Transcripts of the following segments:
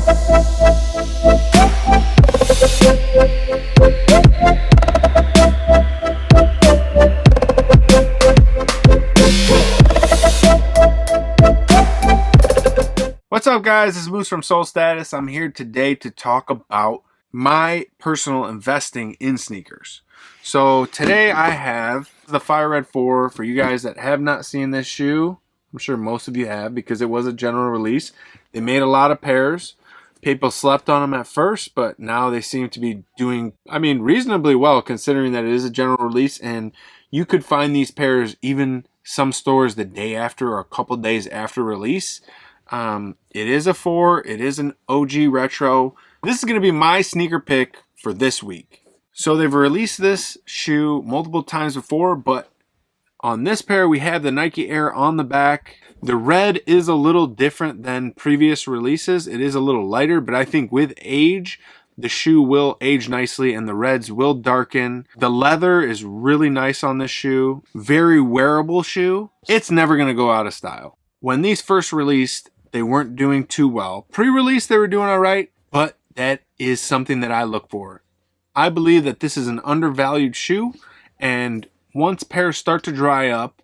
What's up, guys? This is Moose from Soul Status. I'm here today to talk about my personal investing in sneakers. So today I have the Fire Red 4 for you guys that have not seen this shoe. I'm sure most of you have because it was a general release. They made a lot of pairs. People slept on them at first, but now they seem to be doing, reasonably well considering that it is a general release, and you could find these pairs even some stores the day after or a couple days after release. It is a 4. It is an OG retro. This is going to be my sneaker pick for this week. So they've released this shoe multiple times before, but on this pair we have the Nike Air on the back. The red is a little different than previous releases. It is a little lighter, but I think with age, the shoe will age nicely and the reds will darken. The leather is really nice on this shoe. Very wearable shoe. It's never going to go out of style. When these first released, they weren't doing too well. Pre-release, they were doing all right, but that is something that I look for. I believe that this is an undervalued shoe, and once pairs start to dry up,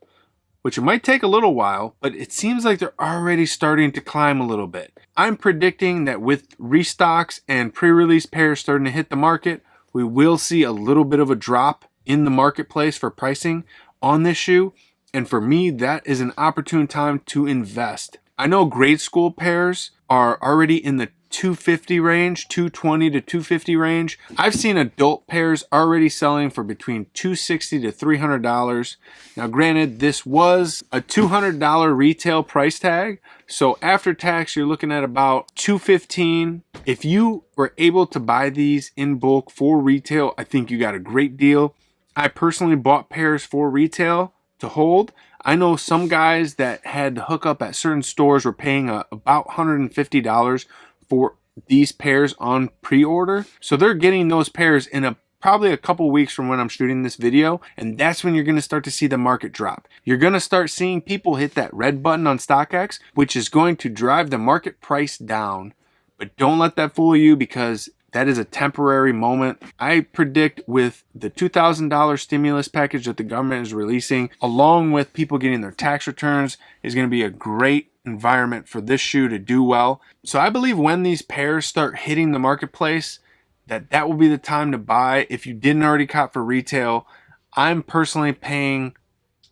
which it might take a little while, but it seems like they're already starting to climb a little bit. I'm predicting that with restocks and pre-release pairs starting to hit the market, we will see a little bit of a drop in the marketplace for pricing on this shoe. And for me, that is an opportune time to invest. I know grade school pairs are already in the $250 range, $220 to $250 range. I've seen adult pairs already selling for between $260 to $300. Now, granted, this was a $200 retail price tag, so after tax, you're looking at about $215. If you were able to buy these in bulk for retail, I think you got a great deal. I personally bought pairs for retail to hold. I know some guys that had to hook up at certain stores were paying about $150 for these pairs on pre-order. So they're getting those pairs in probably a couple weeks from when I'm shooting this video, and that's when you're going to start to see the market drop. You're going to start seeing people hit that red button on StockX, which is going to drive the market price down. But don't let that fool you, because that is a temporary moment. I predict with the $2,000 stimulus package that the government is releasing, along with people getting their tax returns, is going to be a great environment for this shoe to do well. So I believe when these pairs start hitting the marketplace, that will be the time to buy. If you didn't already cop for retail, I'm personally paying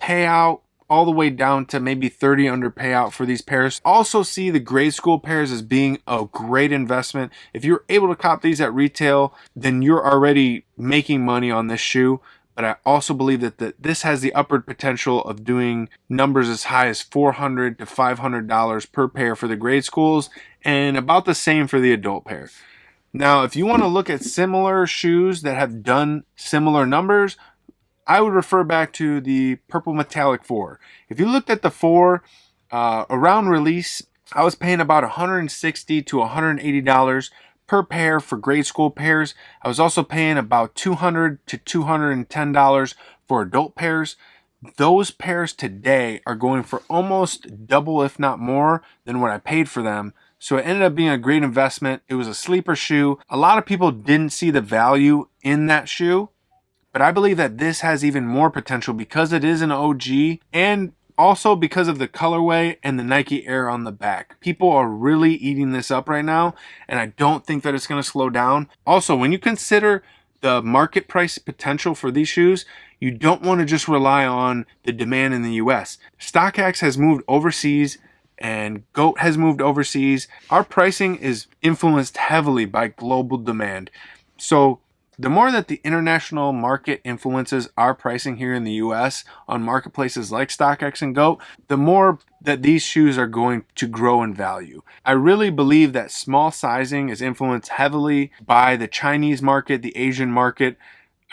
payout all the way down to maybe 30 under payout for these pairs. Also see the grade school pairs as being a great investment. If you're able to cop these at retail, then you're already making money on this shoe. But I also believe that this has the upward potential of doing numbers as high as $400 to $500 per pair for the grade schools, and about the same for the adult pair. Now, if you want to look at similar shoes that have done similar numbers, I would refer back to the Purple Metallic 4. If you looked at the 4 around release, I was paying about $160 to $180 per pair for grade school pairs. I was also paying about $200 to $210 for adult pairs. Those pairs today are going for almost double, if not more, than what I paid for them. So it ended up being a great investment. It was a sleeper shoe. A lot of people didn't see the value in that shoe, but I believe that this has even more potential because it is an OG, and also because of the colorway and the Nike Air on the back. People are really eating this up right now, and I don't think that it's going to slow down. Also, when you consider the market price potential for these shoes, you don't want to just rely on the demand in the US. StockX has moved overseas and GOAT has moved overseas. Our pricing is influenced heavily by global demand. So the more that the international market influences our pricing here in the US on marketplaces like StockX and GOAT, the more that these shoes are going to grow in value. I really believe that small sizing is influenced heavily by the Chinese market, the Asian market.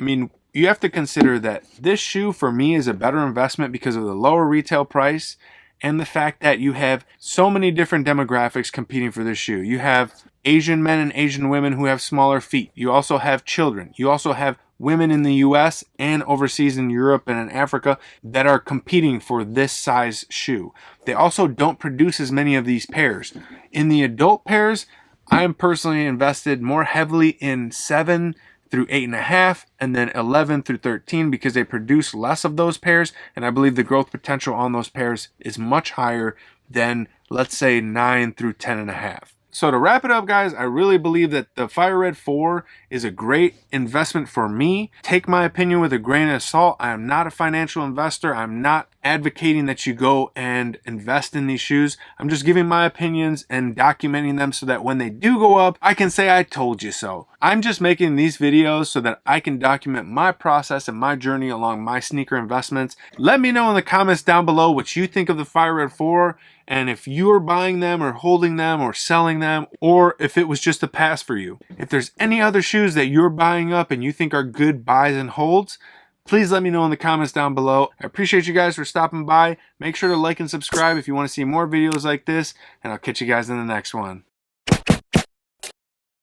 You have to consider that this shoe for me is a better investment because of the lower retail price and the fact that you have so many different demographics competing for this shoe. You have Asian men and Asian women who have smaller feet. You also have children. You also have women in the US and overseas in Europe and in Africa that are competing for this size shoe. They also don't produce as many of these pairs. In the adult pairs, I am personally invested more heavily in 7 through 8.5 and then 11 through 13 because they produce less of those pairs, and I believe the growth potential on those pairs is much higher than, let's say, 9 through 10.5. So to wrap it up, guys, I really believe that the Fire Red 4 is a great investment for me. Take my opinion with a grain of salt. I am not a financial investor. I'm not advocating that you go and invest in these shoes. I'm just giving my opinions and documenting them so that when they do go up, I can say I told you so. I'm just making these videos so that I can document my process and my journey along my sneaker investments. Let me know in the comments down below what you think of the Fire Red 4, and if you are buying them or holding them or selling them, or if it was just a pass for you. If there's any other shoes that you're buying up and you think are good buys and holds, please let me know in the comments down below. I appreciate you guys for stopping by. Make sure to like and subscribe if you want to see more videos like this, and I'll catch you guys in the next one.